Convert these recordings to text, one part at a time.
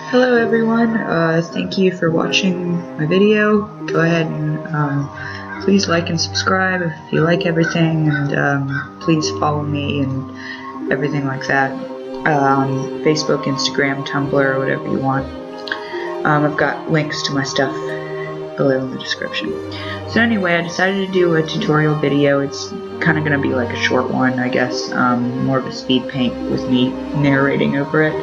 Hello everyone, thank you for watching my video. Go ahead and please like and subscribe if you like everything, and please follow me and everything like that on Facebook, Instagram, Tumblr, or whatever you want. I've got links to my stuff below in the description. So anyway, I decided to do a tutorial video. It's kind of going to be like a short one, I guess, more of a speed paint with me narrating over it.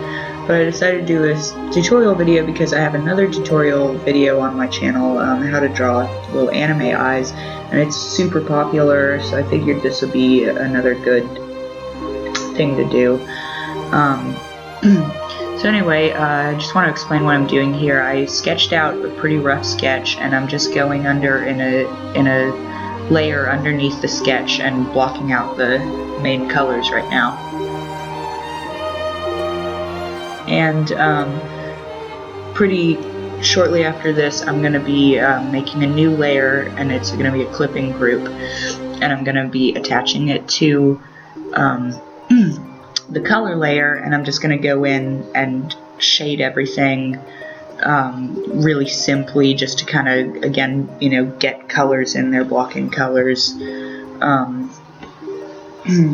But I decided to do this tutorial video because I have another tutorial video on my channel, how to draw little anime eyes, and it's super popular, so I figured this would be another good thing to do. So anyway, I just want to explain what I'm doing here. I sketched out a pretty rough sketch, and I'm just going under in a layer underneath the sketch and blocking out the main colors right now. And pretty shortly after this, I'm going to be making a new layer, and it's going to be a clipping group, and I'm going to be attaching it to the color layer, and I'm just going to go in and shade everything really simply, just to kind of, again, get colors in there, blocking colors,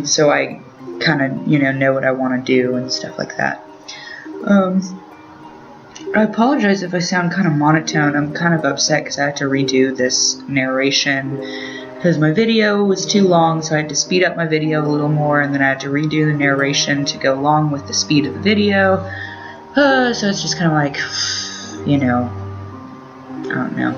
so I kind of, know what I want to do and stuff like that. I apologize if I sound kind of monotone. I'm kind of upset because I had to redo this narration because my video was too long, so I had to speed up my video a little more, and then I had to redo the narration to go along with the speed of the video. So it's just kind of like, I don't know.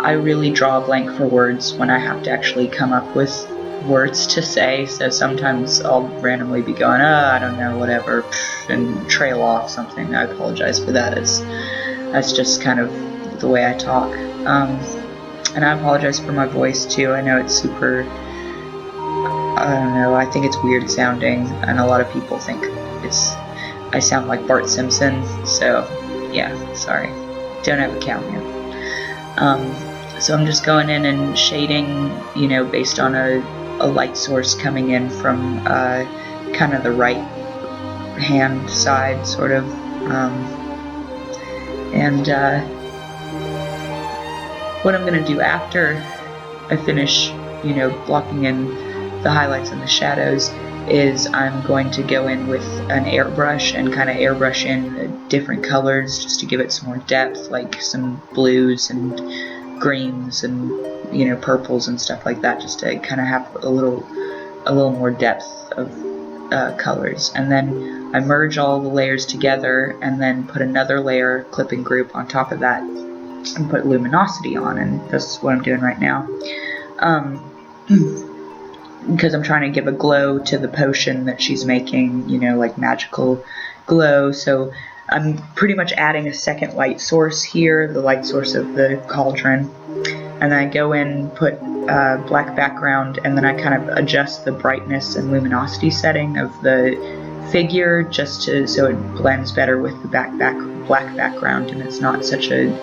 I really draw a blank for words when I have to actually come up with words to say, so sometimes I'll randomly be going, I don't know, whatever, and trail off something. I apologize for that. That's just kind of the way I talk. And I apologize for my voice too. I know it's super, I don't know, I think it's weird sounding, and a lot of people think I sound like Bart Simpson, so yeah, sorry. Don't have a cow here. So I'm just going in and shading, based on a light source coming in from kind of the right hand side, sort of, and what I'm going to do after I finish, blocking in the highlights and the shadows, is I'm going to go in with an airbrush and kind of airbrush in different colors just to give it some more depth, like some blues and greens and purples and stuff like that, just to kind of have a little more depth of colors. And then I merge all the layers together and then put another layer clipping group on top of that and put luminosity on, and that's what I'm doing right now, because I'm trying to give a glow to the potion that she's making, like magical glow. So I'm pretty much adding a second light source here, the light source of the cauldron, and then I go in, put black background, and then I kind of adjust the brightness and luminosity setting of the figure just so it blends better with the black background, and it's not such a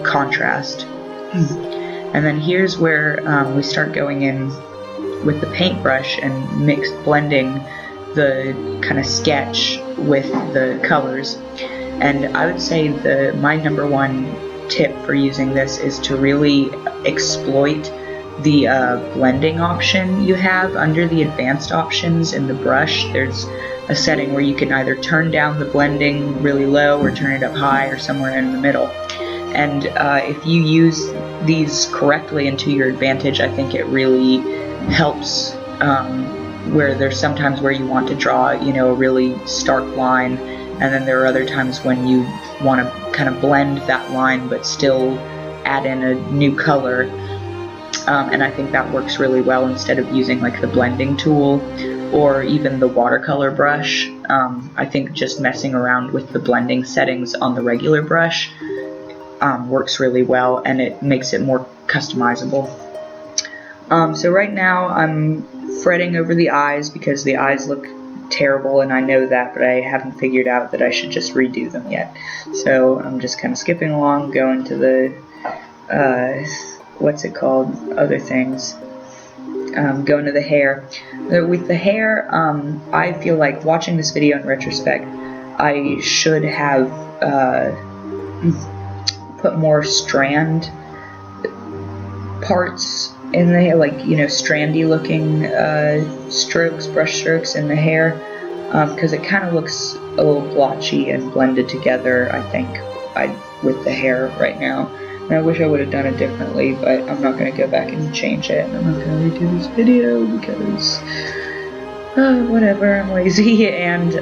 contrast. And then here's where we start going in with the paintbrush and blending the kind of sketch with the colors. And I would say my number one tip for using this is to really exploit the blending option you have under the advanced options in the brush. There's a setting where you can either turn down the blending really low or turn it up high or somewhere in the middle. And if you use these correctly and to your advantage, I think it really helps where there's sometimes where you want to draw, a really stark line, and then there are other times when you want to kind of blend that line but still add in a new color. And I think that works really well instead of using like the blending tool or even the watercolor brush. I think just messing around with the blending settings on the regular brush works really well, and it makes it more customizable. So right now I'm fretting over the eyes because the eyes look terrible, and I know that, but I haven't figured out that I should just redo them yet. So I'm just kind of skipping along, going to the what's it called, other things, go into the hair. With the hair, I feel like watching this video in retrospect, I should have put more strand parts in the hair, like, you know, strandy looking strokes, brush strokes in the hair, because it kind of looks a little blotchy and blended together, I think, with the hair right now. And I wish I would have done it differently, but I'm not going to go back and change it, and I'm not going to redo this video because whatever, I'm lazy, and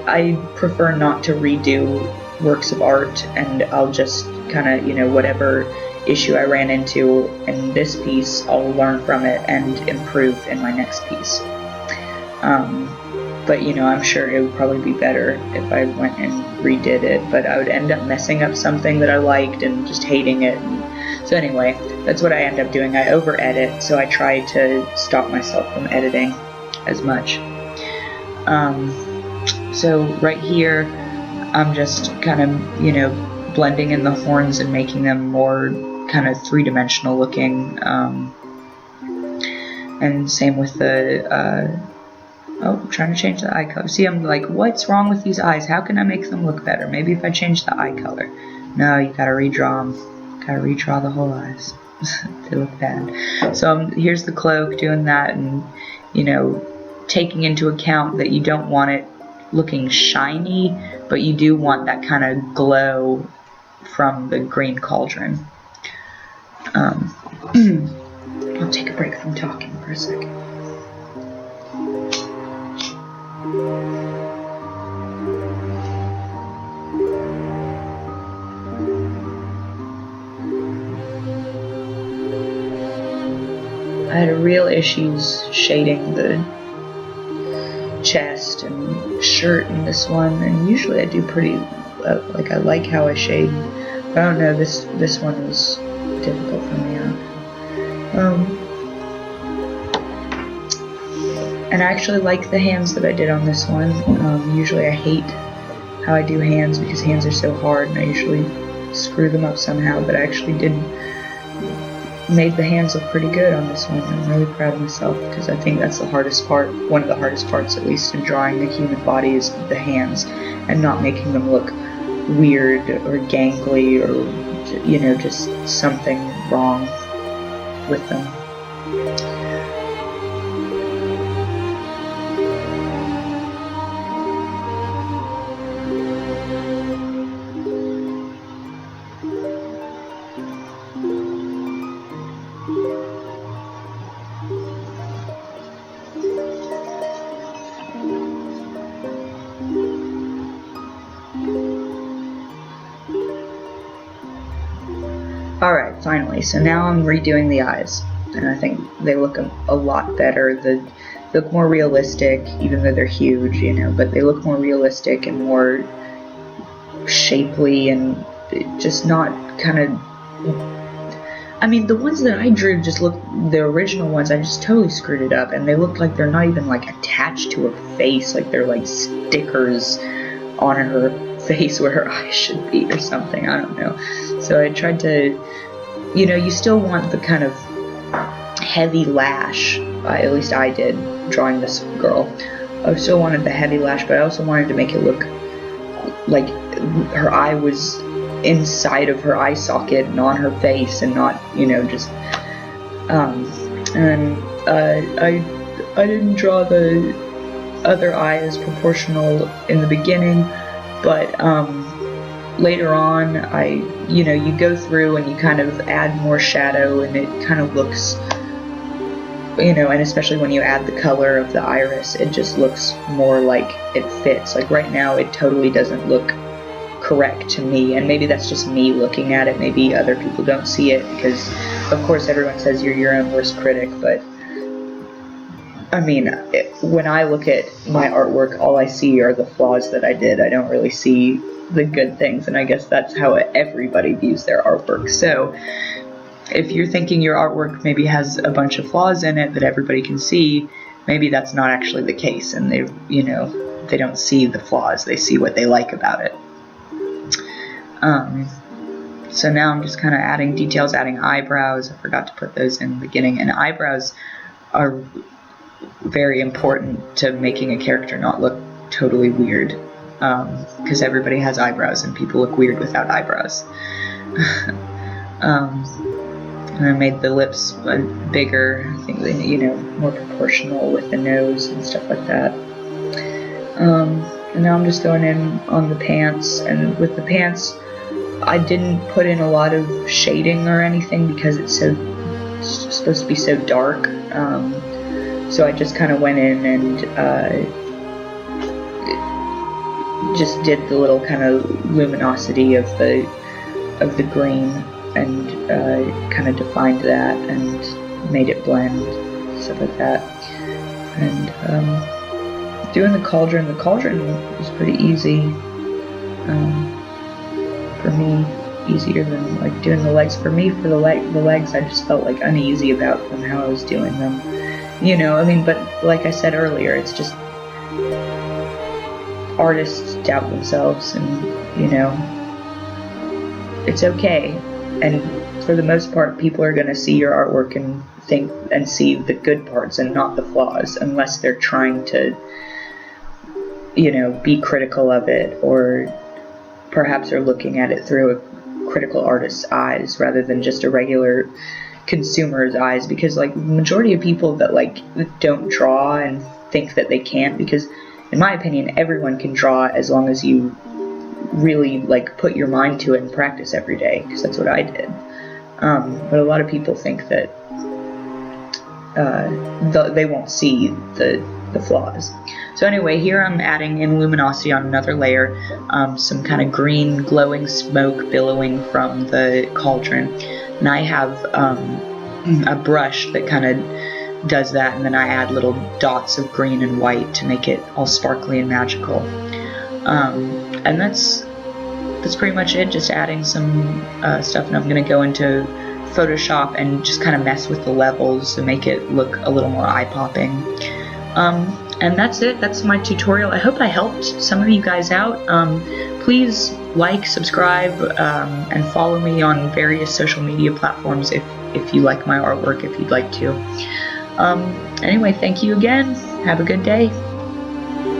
I prefer not to redo works of art, and I'll just kind of, you know, whatever issue I ran into in this piece, I'll learn from it and improve in my next piece. But, you know, I'm sure it would probably be better if I went and redid it, but I would end up messing up something that I liked and just hating it. And so anyway, that's what I end up doing. I over-edit, so I try to stop myself from editing as much. So right here, I'm just kind of, you know, blending in the horns and making them more kind of three-dimensional looking, and same with the, oh, I'm trying to change the eye color. See, I'm like, what's wrong with these eyes? How can I make them look better? Maybe if I change the eye color. No, you gotta redraw them. Gotta redraw the whole eyes. They look bad. So here's the cloak, doing that, and, you know, taking into account that you don't want it looking shiny, but you do want that kind of glow from the green cauldron. I'll take a break from talking for a second. I had real issues shading the chest and shirt in this one, and usually I do pretty, like, I like how I shade, but I don't know, this one was difficult for me. And I actually like the hands that I did on this one. Usually I hate how I do hands because hands are so hard and I usually screw them up somehow, but I actually made the hands look pretty good on this one. I'm really proud of myself because I think that's the hardest part, one of the hardest parts at least in drawing the human body, is the hands, and not making them look weird or gangly or, you know, just something wrong with them. Alright, finally, so now I'm redoing the eyes, and I think they look a lot better. They look more realistic, even though they're huge, you know, but they look more realistic and more shapely and just not kind of... I mean, the ones that I drew just look, the original ones, I just totally screwed it up, and they look like they're not even, like, attached to her face, like they're, like, stickers on her face where her eyes should be or something, I don't know. So I tried to, you know, you still want the kind of heavy lash, at least I did, drawing this girl. I still wanted the heavy lash, but I also wanted to make it look like her eye was inside of her eye socket and on her face and not, you know, just, and I didn't draw the other eye as proportional in the beginning, but, later on, you know, you go through and you kind of add more shadow and it kind of looks, you know, and especially when you add the color of the iris, it just looks more like it fits. Like right now, it totally doesn't look correct to me, and maybe that's just me looking at it. Maybe other people don't see it because, of course, everyone says you're your own worst critic, but I mean, when I look at my artwork, all I see are the flaws that I did. I don't really see the good things, and I guess that's how everybody views their artwork. So if you're thinking your artwork maybe has a bunch of flaws in it that everybody can see, maybe that's not actually the case, and they, you know, they don't see the flaws, they see what they like about it. So now I'm just kind of adding details, adding eyebrows. I forgot to put those in the beginning, and eyebrows are very important to making a character not look totally weird, because everybody has eyebrows and people look weird without eyebrows. And I made the lips bigger, I think, more proportional with the nose and stuff like that. And now I'm just going in on the pants, and with the pants I didn't put in a lot of shading or anything because it's supposed to be so dark. So I just kind of went in and just did the little kind of luminosity of the green, and kind of defined that and made it blend, stuff like that. And doing the cauldron was pretty easy for me, easier than like doing the legs. For me, for the legs, I just felt like uneasy about them, how I was doing them. But like I said earlier, it's just artists doubt themselves, and it's okay. And for the most part, people are going to see your artwork and think and see the good parts and not the flaws, unless they're trying to, be critical of it, or perhaps are looking at it through a critical artist's eyes rather than just a regular consumer's eyes. Because like the majority of people that don't draw and think that they can't, because in my opinion everyone can draw as long as you really put your mind to it and practice every day, because that's what I did. But a lot of people think that they won't see the flaws. So anyway, here I'm adding in luminosity on another layer, some kind of green glowing smoke billowing from the cauldron, and I have a brush that kind of does that, and then I add little dots of green and white to make it all sparkly and magical. And that's pretty much it, just adding some stuff, and I'm going to go into Photoshop and just kind of mess with the levels to make it look a little more eye-popping. And that's it. That's my tutorial. I hope I helped some of you guys out. Please like, subscribe, and follow me on various social media platforms if you like my artwork, if you'd like to. Anyway, thank you again. Have a good day.